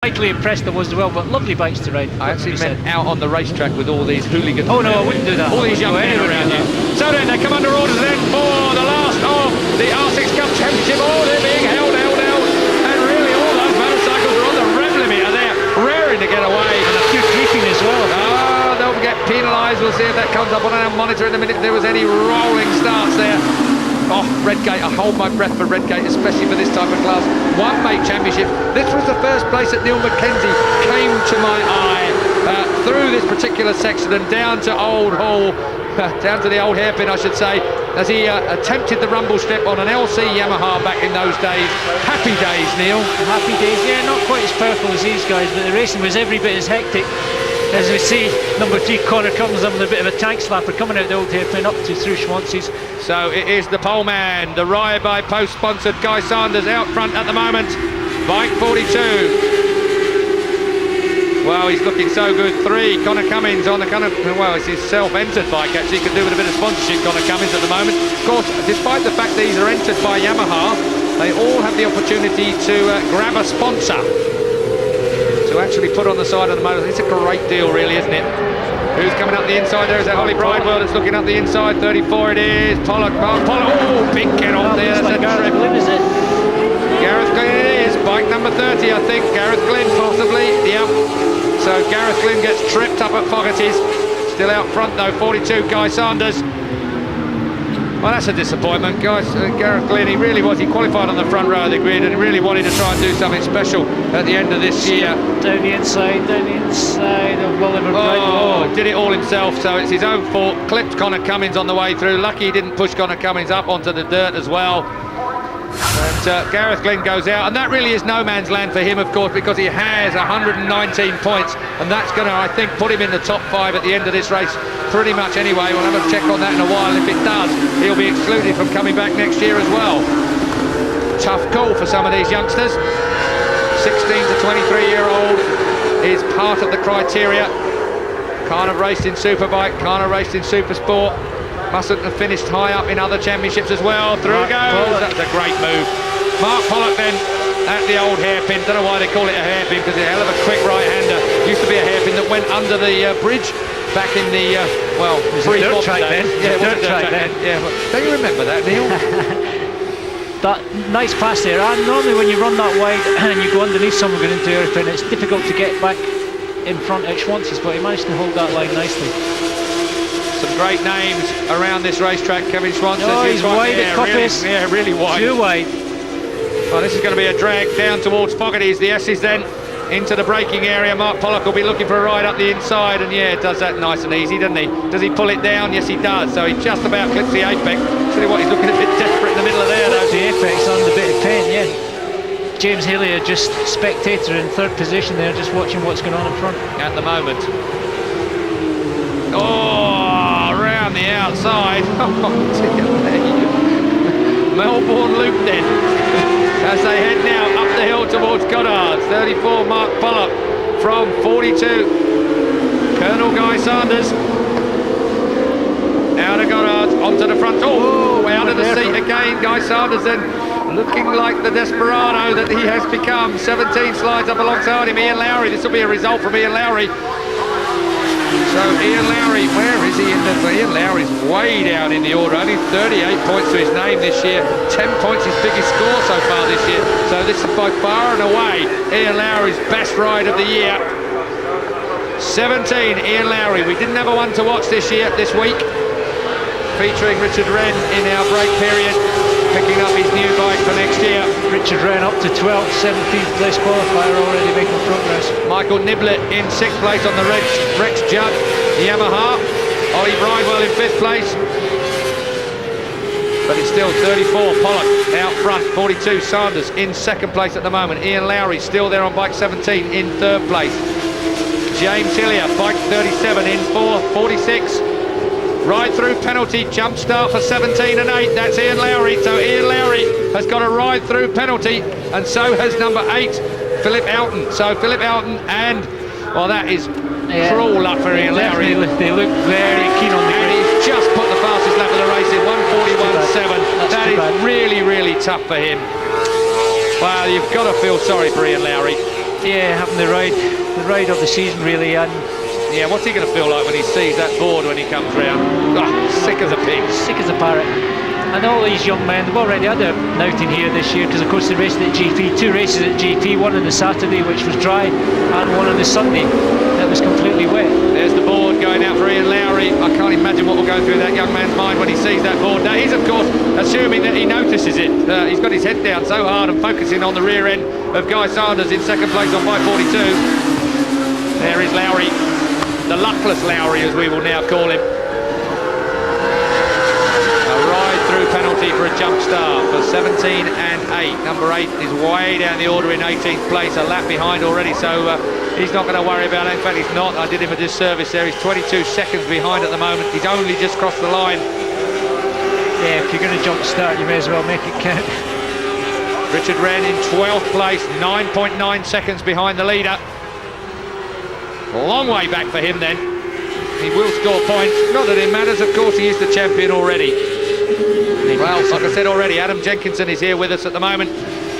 Mightily impressed I was as well, but lovely bikes to ride. I actually meant out on the racetrack with all these hooligans. Oh no, I wouldn't do that. All these young men around you. So then they come under orders then for the last of the R6 Cup Championship. Oh, they're being held. And really all those motorcycles are on the rev limit and they're raring to get away. And a few creeping as well. Oh, they'll get penalised. We'll see if that comes up on our monitor in a minute if there was any rolling starts there. Oh, Redgate, I hold my breath for Redgate, especially for this type of class. One mate championship. This was the first place that Neil Mackenzie came to my eye through this particular section and down to Old Hall, down to the old hairpin, I should say, as he attempted the rumble strip on an LC Yamaha back in those days. Happy days, Neil. Happy days, yeah, not quite as powerful as these guys, but the racing was every bit as hectic. As we see, number 3 Connor Cummins having a bit of a tank slapper coming out the old hairpin up to through Schwanzes. So it is the pole man, the Ride by Post sponsored Guy Sanders out front at the moment. Bike 42. Well, he's looking so good. 3 Connor Cummins on the kind of, well, it's his self-entered bike actually. He could do with a bit of sponsorship, Connor Cummins at the moment. Of course, despite the fact that these are entered by Yamaha, they all have the opportunity to grab a sponsor to actually put on the side of the motor. It's a great deal, really, isn't it? Who's coming up the inside there? Is that Ollie Bridewell that's looking up the inside? 34 it is. Pollock, Mark Pollock. Oh, big get off there. That's like a Gareth trip. Glynn, is it? Gareth Glynn it is. Bike number 30, I think. Gareth Glynn, possibly. Yep. So Gareth Glynn gets tripped up at Fogarty's. Still out front, though. 42, Guy Sanders. Well, that's a disappointment, guys. Gareth Glynn, he really was. He qualified on the front row of the grid and really wanted to try and do something special at the end of this year. Down the inside of Oliver Bridewell. Oh, did it all himself, so it's his own fault. Clipped Connor Cummins on the way through. Lucky he didn't push Connor Cummins up onto the dirt as well. And Gareth Glynn goes out, and that really is no man's land for him, of course, because he has 119 points, and that's going to, I think, put him in the top 5 at the end of this race pretty much anyway. We'll have a check on that in a while. If it does, he'll be excluded from coming back next year as well. Tough call for some of these youngsters. 16 to 23-year-old is part of the criteria. Can't have raced in Superbike, can't have raced in Supersport. Mustn't have finished high up in other championships as well. Through goes. That's a great move. Mark Pollock then at the old hairpin. Don't know why they call it a hairpin, because it's a hell of a quick right-hander. Used to be a hairpin that went under the bridge back in the well, dirt track then. Yeah, it was a dirt track then. Yeah, but don't you remember that, Neil? That nice pass there. And normally when you run that wide and you go underneath someone going into the hairpin, it's difficult to get back in front at Schwanzes, but he managed to hold that line nicely. Some great names around this racetrack. Kevin Schwanzes. Oh, he's wide at Coppice. Really wide. Too wide. Well, this is going to be a drag down towards Fogarty's. The S's then into the braking area. Mark Pollock will be looking for a ride up the inside, and yeah, does that nice and easy, doesn't he? Does he pull it down? Yes, he does. So he just about clips the apex. Tell you what, he's looking a bit desperate in the middle of there, though. The apex on the bit of pain, yeah. James Hillier just spectator in 3rd position there, just watching what's going on in front. At the moment. Oh, around the outside. Oh, dear me. Melbourne Loop then. As they head now up the hill towards Goddard's. 34, Mark Pollock from 42. Colonel Guy Sanders. Out of Goddard's, onto the front. Oh, out of the seat again. Guy Sanders then looking like the desperado that he has become. 17 slides up alongside him. Ian Lowry. This will be a result from Ian Lowry. So Ian Lowry, where is he in the... Ian Lowry's way down in the order, only 38 points to his name this year, 10 points his biggest score so far this year. So this is by far and away Ian Lowry's best ride of the year. 17, Ian Lowry. We didn't have a one to watch this week, featuring Richard Wren in our break period, picking up his new bike for next year. Richard Wren up to 12th, 17th place qualifier, already making progress. Michael Niblett in 6th place on the Rex Judd Yamaha. Ollie Bridewell in 5th place. But it's still 34, Pollock out front. 42, Sanders in 2nd place at the moment. Ian Lowry still there on bike 17 in 3rd place. James Hillier, bike 37 in 4th, 46. Ride through penalty, jump start for 17 and 8. That's Ian Lowry. So Ian Lowry has got a ride through penalty, and so has number 8, Philip Elton. So Philip Elton, and well, that is cruel luck for Ian Lowry. They look very keen on the grid. And he's just put the fastest lap of the race in 1:41.7. That is really, really tough for him. Well, you've got to feel sorry for Ian Lowry. Yeah, having the ride of the season really, and Yeah, what's he going to feel like when he sees that board when he comes round? Sick as a pig. sick as a parrot. And all these young men, they've already had their outing here this year, because of course they raced at GP, 2 races at GP, one on the Saturday which was dry, and one on the Sunday that was completely wet. There's the board going out for Ian Lowry. I can't imagine what will go through that young man's mind when he sees that board. That is, of course, assuming that he notices it. He's got his head down so hard and focusing on the rear end of Guy Sanders in second place on 5:42. There is Lowry, the luckless Lowry as we will now call him. Penalty for a jump start for 17 and 8. Number 8 is way down the order in 18th place, a lap behind already, so he's not going to worry about it. In fact, he's not. I did him a disservice there. He's 22 seconds behind at the moment. He's only just crossed the line. Yeah, if you're going to jump start, you may as well make it count. Richard Wren in 12th place, 9.9 seconds behind the leader. Long way back for him then. He will score points. Not that it matters, of course, he is the champion already. Well, like I said already, Adam Jenkinson is here with us at the moment.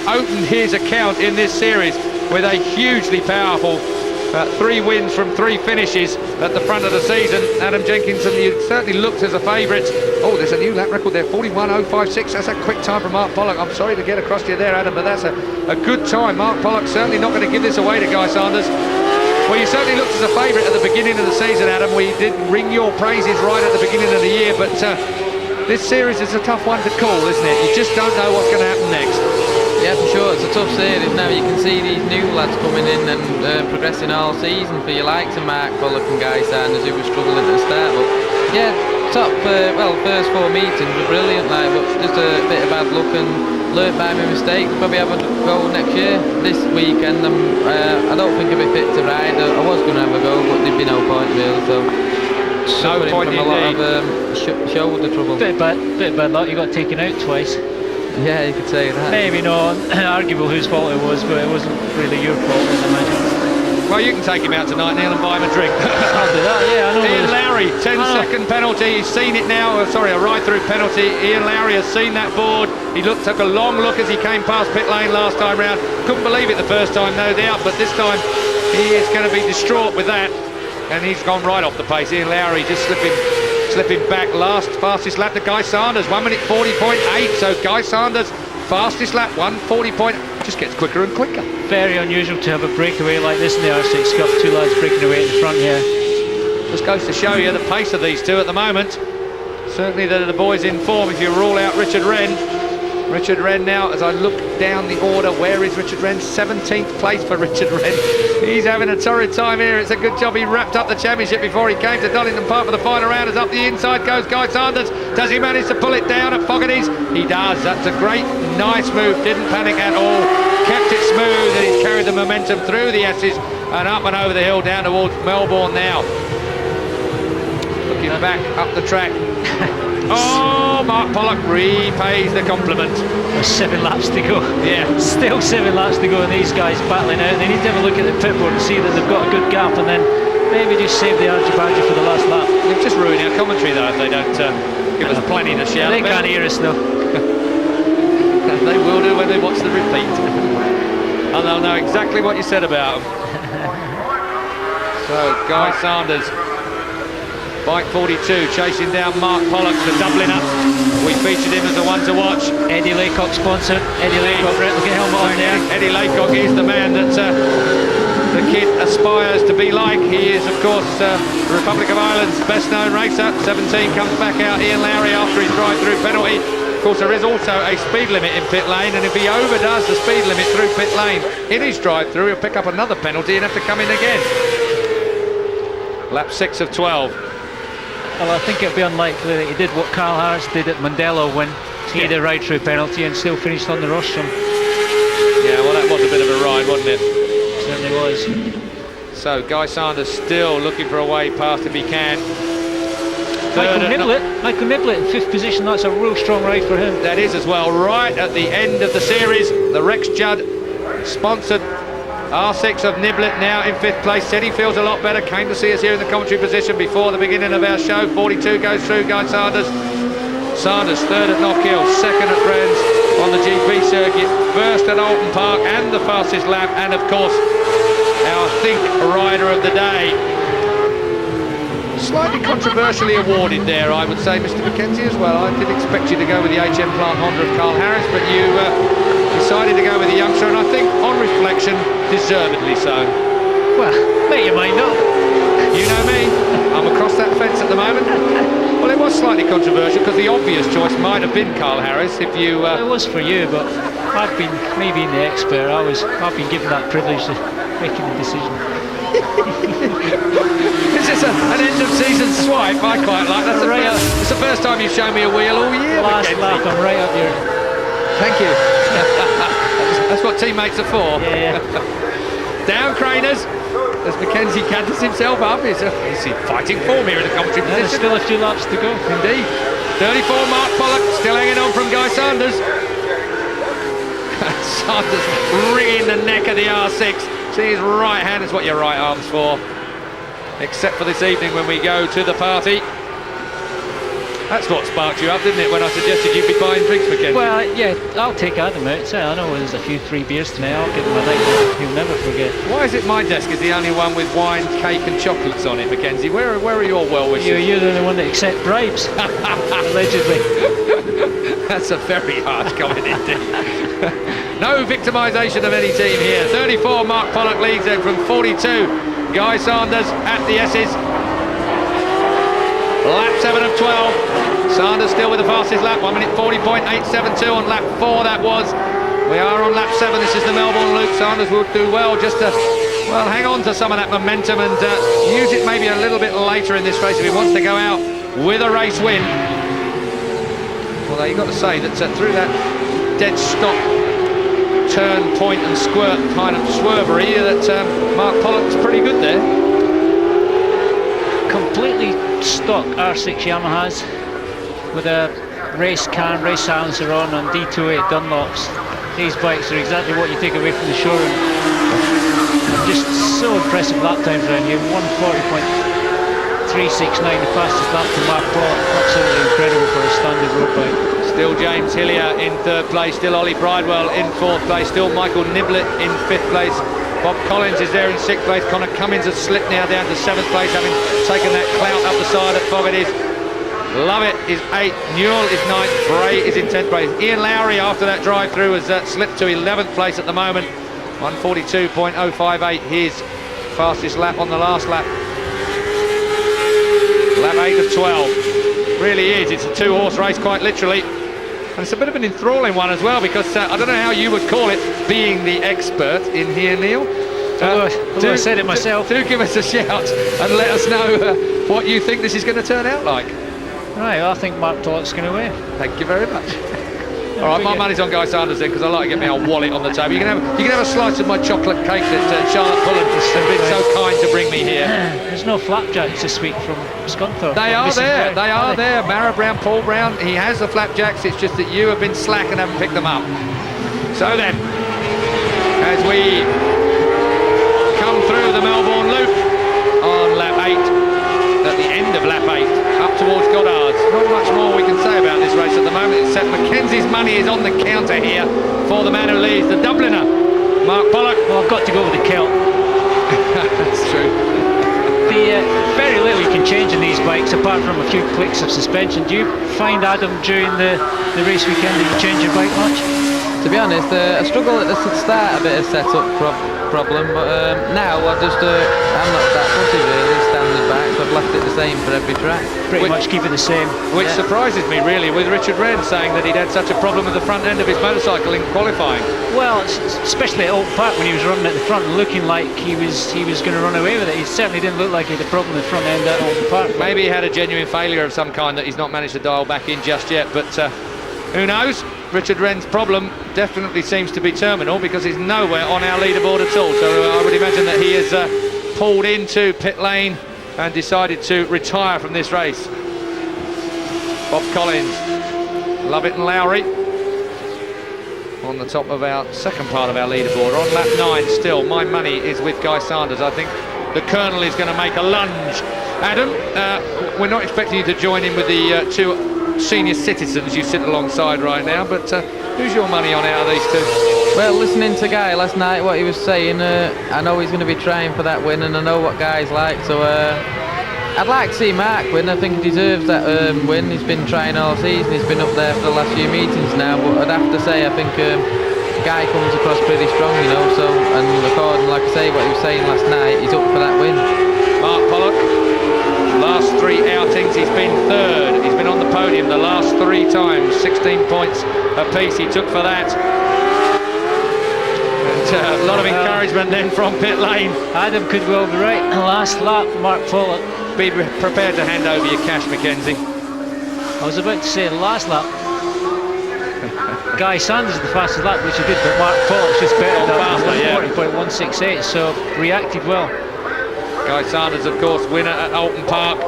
Opened his account in this series with a hugely powerful 3 wins from 3 finishes at the front of the season. Adam Jenkinson, he certainly looks as a favourite. Oh, there's a new lap record there, 41.056. That's a quick time from Mark Pollock. I'm sorry to get across to you there, Adam, but that's a good time. Mark Pollock certainly not going to give this away to Guy Sanders. Well, you certainly looked as a favourite at the beginning of the season, Adam. We did ring your praises right at the beginning of the year, but this series is a tough one to call, isn't it? You just don't know what's going to happen next. Yeah, for sure, it's a tough series now. You can see these new lads coming in and progressing all season for your likes of Mark Pollock and Guy Sanders, who were struggling at the start. But yeah, first 4 meetings were brilliant, like, but just a bit of bad luck and learnt by my mistakes. Probably have a go next year. This weekend, I don't think I'll be fit to ride. I was going to have a go, but there'd be no point really. So. No point from a lot of shoulder trouble. Bit of bad luck, you got taken out twice. Yeah, you could say that. Maybe not arguable whose fault it was, but it wasn't really your fault, I imagine. Well, you can take him out tonight, Neil, and buy him a drink. I'll do that, yeah, I know. Ian Lowry, 10-second penalty. He's seen it now. Sorry, a ride-through penalty. Ian Lowry has seen that board. He took a long look as he came past pit lane last time round. Couldn't believe it the first time, no doubt, but this time he is going to be distraught with that. And he's gone right off the pace. Ian Lowry just slipping back. Fastest lap to Guy Sanders, 1 minute 40.8. So Guy Sanders, fastest lap, 1:40. Just gets quicker and quicker. Very unusual to have a breakaway like this in the R6 Cup. 2 lads breaking away at the front here. Just goes to show you the pace of these two at the moment. Certainly the boys in form if you rule out Richard Wren. Richard Wren now, as I look down the order, where is Richard Wren? 17th place for Richard Wren. He's having a torrid time here. It's a good job he wrapped up the championship before he came to Donington Park for the final round. As up the inside goes Guy Sanders. Does he manage to pull it down at Fogarty's? He does. That's a great, nice move. Didn't panic at all. Kept it smooth, and he's carried the momentum through the S's and up and over the hill down towards Melbourne now. Looking back up the track. Oh, Mark Pollock repays the compliment. There's 7 laps to go. Yeah. Still 7 laps to go, and these guys battling out. They need to have a look at the pit board and see that they've got a good gap, and then maybe just save the argy-bargy for the last lap. They've just ruined our commentary though if they don't give us plenty to shout. They can't hear us though. They will do when they watch the repeat. And they'll know exactly what you said about them. So, Guy Sanders, bike 42, chasing down Mark Pollock to doubling up. We featured him as the one to watch. Eddie Laycock sponsored. Eddie Laycock, replica helmet on there. Eddie Laycock is the man that the kid aspires to be like. He is, of course, the Republic of Ireland's best-known racer. 17 comes back out, Ian Lowry, after his drive-through penalty. Of course, there is also a speed limit in pit lane, and if he overdoes the speed limit through pit lane in his drive-through, he'll pick up another penalty and have to come in again. Lap 6 of 12. Well, I think it'd be unlikely that he did what Carl Harris did at Mondello when he had a ride-through penalty and still finished on the rostrum. Yeah, well, that was a bit of a ride, wasn't it? Certainly was. So, Guy Sanders still looking for a way past if he can. Michael Niblett in 5th position. That's a real strong ride for him. That is as well. Right at the end of the series, the Rex Judd sponsored R6 of Niblett now in 5th place. Said he feels a lot better. Came to see us here in the commentary position before the beginning of our show. 42 goes through Guy Sanders. Sanders 3rd at Knockhill, 2nd at Friends on the GP circuit, 1st at Alton Park, and the fastest lap, and of course rider of the day. Slightly controversially awarded there, I would say, Mr. Mackenzie, as well. I did expect you to go with the HM Plant Honda of Carl Harris, but you decided to go with the youngster, and I think, on reflection, deservedly so. Well, make your mind up. You know me, I'm across that fence at the moment. Well, it was slightly controversial, because the obvious choice might have been Carl Harris if you... It was for you, but I've been, me being the expert, I've been given that privilege of making the decision. It's just an end of season swipe. I quite like that. It's the first time you've shown me a wheel all year. Last lap, I'm right up here. Thank you. That's what teammates are for. Yeah. Down Craners as Mackenzie canters himself up. He's fighting form here in the commentary position. There's still a few laps to go. Indeed. 34 Mark Pollock still hanging on from Guy Sanders. Sanders wringing the neck of the R6. See, his right hand is what your right arm's for. Except for this evening when we go to the party. That's what sparked you up, didn't it, when I suggested you'd be buying drinks, Mackenzie? Well, yeah, I'll take Adam out. So I know there's a few 3 beers tonight. I'll give him a night he'll never forget. Why is it my desk is the only one with wine, cake and chocolates on it, Mackenzie? Where are your well wishes? You're the only one that accepts bribes. Allegedly. That's a very harsh comment indeed. No victimisation of any team here. 34 Mark Pollock leads them from 42. Guy Sanders at the S's. Lap 7 of 12. Sanders still with the fastest lap. 1 minute 40.872 on lap 4 that was. We are on lap 7. This is the Melbourne Loop. Sanders will do well just to, well, hang on to some of that momentum and use it maybe a little bit later in this race if he wants to go out with a race win. Although you've got to say that through that dead stop turn, point and squirt kind of swervery that Mark Pollock's pretty good there. Completely stock R6 Yamahas with a race silencer on D28 Dunlops. These bikes are exactly what you take away from the showroom. Just so impressive lap times around here. 140.369, the fastest lap to Mark Pollock. Absolutely incredible for a standard road bike. Still James Hillier in 3rd place, still Ollie Bridewell in 4th place, still Michael Niblett in 5th place. Bob Collins is there in 6th place. Connor Cummins has slipped now down to 7th place, having taken that clout up the side at Fogarty's. Lovett is 8th, Newell is 9th, Bray is in 10th place. Ian Lowry, after that drive-through, has slipped to 11th place at the moment. 142.058, his fastest lap on the last lap. Lap 8 of 12. Really is, it's a 2-horse race quite literally. And it's a bit of an enthralling one as well, because I don't know how you would call it, being the expert in here, Neil. I said it myself. Do give us a shout and let us know what you think this is going to turn out like. Right, well, I think Mark Pollock's going to win. Thank you very much. All right, my money's on Guy Sanders then, because I like to get my old wallet on the table. You can have a slice of my chocolate cake that Charlotte Pullen has been so kind to bring me here. There's no flapjacks this week from Scunthorpe. They are there. They are there. Mara Brown, Paul Brown. He has the flapjacks. It's just that you have been slack and haven't picked them up. So then, as we come through the Melbourne Loop on lap 8, at the end of lap 8, up towards Goddard's. Not much more we can say about this race at the moment, except Mackenzie's money is on the counter here for the man who leads, the Dubliner, Mark Pollock. Well, I've got to go with the Celt. That's true. Very little you can change in these bikes, apart from a few clicks of suspension. Do you find, Adam, during the race weekend that you change your bike much? To be honest, I struggle at the start, a bit of setup problem, but now I'm not that fussy really, standard back, so I've left it the same for every track. Pretty much keep it the same. Which surprises me really, with Richard Wren saying that he'd had such a problem with the front end of his motorcycle in qualifying. Well, especially at Old Park when he was running at the front, looking like he was going to run away with it. He certainly didn't look like he had a problem with the front end at Old Park. Maybe he had a genuine failure of some kind that he's not managed to dial back in just yet, but who knows? Richard Wren's problem definitely seems to be terminal, because he's nowhere on our leaderboard at all. So I would imagine that he has pulled into pit lane and decided to retire from this race. Bob Collins, Lovett and Lowry on the top of our second part of our leaderboard. On lap 9 still, my money is with Guy Sanders. I think the Colonel is going to make a lunge. Adam, we're not expecting you to join in with the two senior citizens you sit alongside right now, but who's your money on out of these two? Well, listening to Guy last night, what he was saying, I know he's going to be trying for that win, and I know what Guy's like, so I'd like to see Mark win. I think he deserves that win. He's been trying all season, he's been up there for the last few meetings now, but I'd have to say I think Guy comes across pretty strong, you know, so, and according, like I say, what he was saying last night, he's up for that win. Mark Pollock, last 3 outings he's been third. He's been on the podium the last 3 times, 16 points apiece he took for that. And a lot of encouragement then from pit lane. Adam could well be right. Last lap, Mark Pollock. Be prepared to hand over your cash, Mackenzie. I was about to say the last lap. Guy Sanders is the fastest lap, which he did, but Mark Pollock's just better than 40.168, so reacted well. Guy Sanders, of course, winner at Alton Park.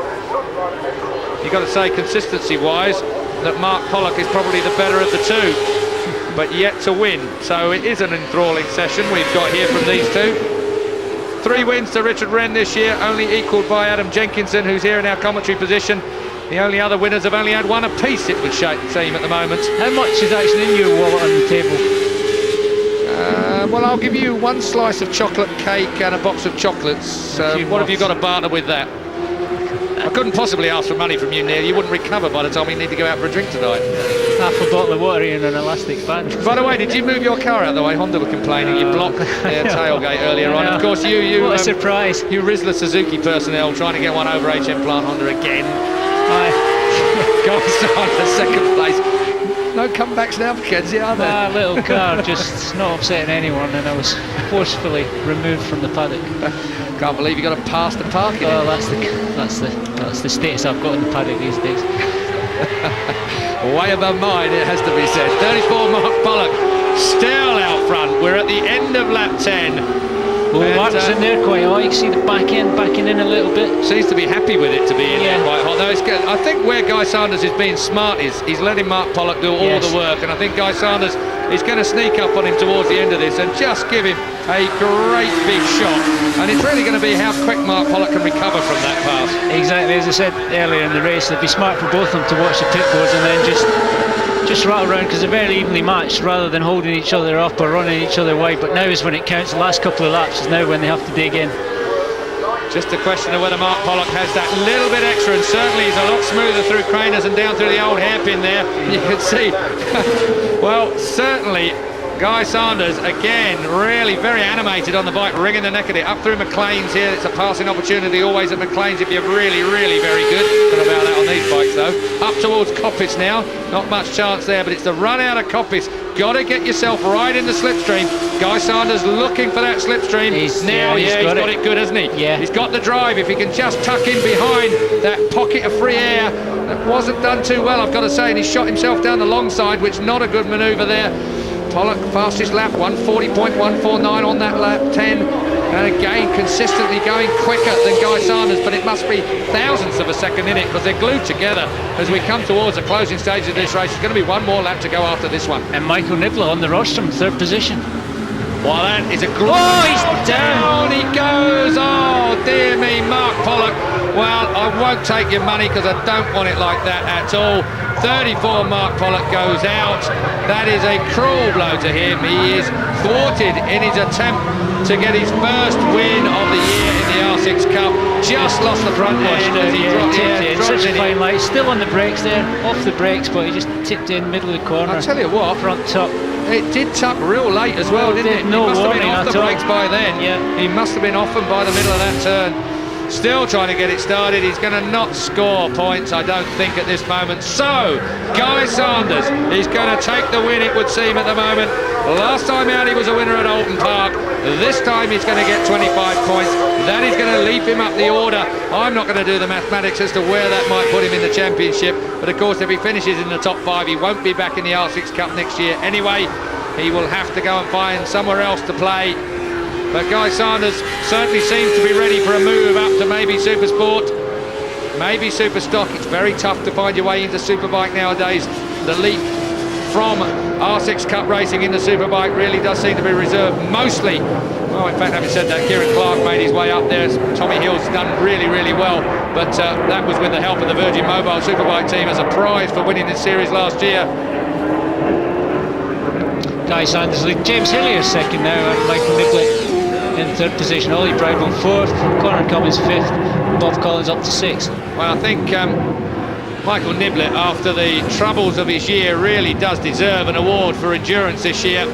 You've got to say, consistency-wise, that Mark Pollock is probably the better of the two, but yet to win. So it is an enthralling session we've got here from these two. 3 wins to Richard Wren this year, only equalled by Adam Jenkinson, who's here in our commentary position. The only other winners have only had 1 apiece, it would seem, at the moment. How much is actually in your wallet on the table? Well, I'll give you 1 slice of chocolate cake and a box of chocolates. What have you got to barter with that? I couldn't possibly ask for money from you, Neil. You wouldn't recover by the time we need to go out for a drink tonight. Half a bottle of water and an elastic band. By the way, did you move your car out of the way? Honda were complaining you blocked their tailgate earlier on. Of course, you what a surprise. You Rizzler Suzuki personnel trying to get one over HM Plant Honda again. Guys on for 2nd place. No comebacks now, Mackenzie, are there? Ah, little car, just not upsetting anyone, and I was forcefully removed from the paddock. Can't believe you got to pass the parking. Oh, that's the status I've got in the paddock these days. Way above mine, it has to be said. 34 Mark Pollock still out front. We're at the end of lap 10. Well, Mark's in there quite hot. You can see the back end backing in a little bit. Seems to be happy with it to be in there quite hot. Though it's good. I think where Guy Sanders is being smart is he's letting Mark Pollock do all the work, and I think Guy Sanders is going to sneak up on him towards the end of this and just give him a great big shot. And it's really going to be how quick Mark Pollock can recover from that pass. Exactly, as I said earlier in the race, it'd be smart for both of them to watch the pit boards and then just rattle around, because they're very evenly matched, rather than holding each other up or running each other wide. But now is when it counts. The last couple of laps is now when they have to dig in. Just a question of whether Mark Pollock has that little bit extra, and certainly he's a lot smoother through Craners and down through the old hairpin there. You can see. Well, certainly Guy Sanders, again, really very animated on the bike, wringing the neck of it. Up through McLean's here, it's a passing opportunity always at McLean's if you're really, really very good. Don't know about that on these bikes, though. Up towards Coppice now, not much chance there, but it's the run out of Coppice. Got to get yourself right in the slipstream. Guy Sanders looking for that slipstream. He's got it good, hasn't he? Yeah. He's got the drive. If he can just tuck in behind that pocket of free air, that wasn't done too well, I've got to say, and he shot himself down the long side, which not a good manoeuvre there. Pollock, fastest lap, 140.149 on that lap 10. And again, consistently going quicker than Guy Sanders, but it must be thousandths of a second in it, because they're glued together as we come towards the closing stage of this race. There's going to be 1 more lap to go after this one. And Michael Nibbler on the rostrum, 3rd position. Well, that is a great... Oh, he's down! He goes! Oh, dear me, Mark Pollock. Well, I won't take your money because I don't want it like that at all. 34 Mark Pollock goes out. That is a cruel blow to him. He is thwarted in his attempt to get his first win of the year in the R6 Cup. Just lost the front end as he dropped in. Such a fine line. Still on the brakes there, off the brakes, but he just tipped in middle of the corner. I'll tell you what, front top. It did tuck real late as well, didn't it? No, he must have been off the brakes by then. Yeah. He must have been off them by the middle of that turn. Still trying to get it started. He's going to not score points, I don't think, at this moment. So, Guy Sanders is going to take the win, it would seem, at the moment. Last time out he was a winner at Alton Park. This time he's going to get 25 points. That is going to leap him up the order. I'm not going to do the mathematics as to where that might put him in the championship. But of course, if he finishes in the top 5, he won't be back in the R6 Cup next year anyway. He will have to go and find somewhere else to play. But Guy Sanders certainly seems to be ready for a move up to maybe Supersport, maybe Superstock. It's very tough to find your way into Superbike nowadays. The leap from R6 Cup racing into Superbike really does seem to be reserved mostly. Well, in fact, having said that, Kieran Clark made his way up there. Tommy Hill's done really, really well. But that was with the help of the Virgin Mobile Superbike team as a prize for winning this series last year. Guy Sanders lead. James Hillier second now, and Michael Niblett in third position. Ollie Bridewell fourth, Conor Cummins fifth, Bob Collins up to sixth. Well, I think Michael Niblett, after the troubles of his year, really does deserve an award for endurance this year.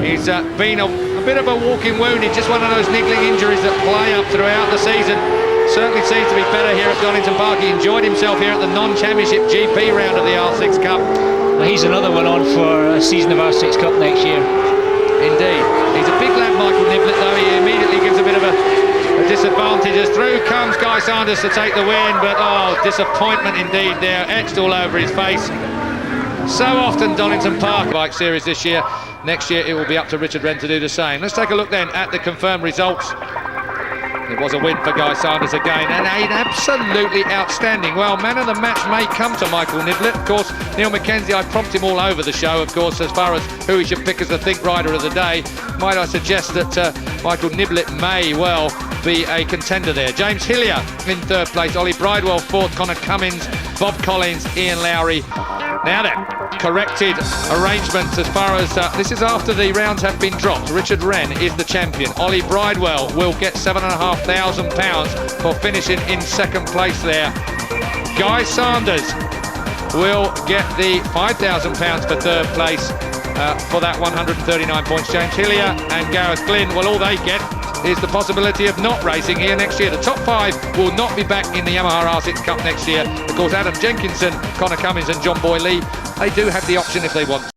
He's been a bit of a walking wounded, just one of those niggling injuries that play up throughout the season. Certainly seems to be better here at Donington Park. He enjoyed himself here at the non-championship GP round of the R6 Cup. Well, he's another one on for a season of R6 Cup next year. Indeed. He's a big lad, Michael Niblett, though. He immediately gives a bit of a disadvantage as through comes Guy Sanders to take the win, but oh, disappointment indeed there, etched all over his face. So often Donington Park bike series this year. Next year it will be up to Richard Wren to do the same. Let's take a look then at the confirmed results. It was a win for Guy Sanders again, and absolutely outstanding. Well, man of the match may come to Michael Niblett. Of course, Neil Mackenzie, I prompted him all over the show, of course, as far as who he should pick as the Think Rider of the day. Might I suggest that Michael Niblett may well be a contender there. James Hillier in third place, Ollie Bridewell fourth, Conor Cummins, Bob Collins, Ian Lowry. Now then, corrected arrangements as far as this is after the rounds have been dropped. Richard Wren is the champion. Ollie Bridewell will get £7,500 for finishing in second place there. Guy Sanders will get the £5,000 for third place for that 139 points. James Hillier and Gareth Glynn, well, all they get is the possibility of not racing here next year. The top five will not be back in the Yamaha R6 Cup next year. Of course, Adam Jenkinson, Conor Cummins and John Boy Lee, they do have the option if they want.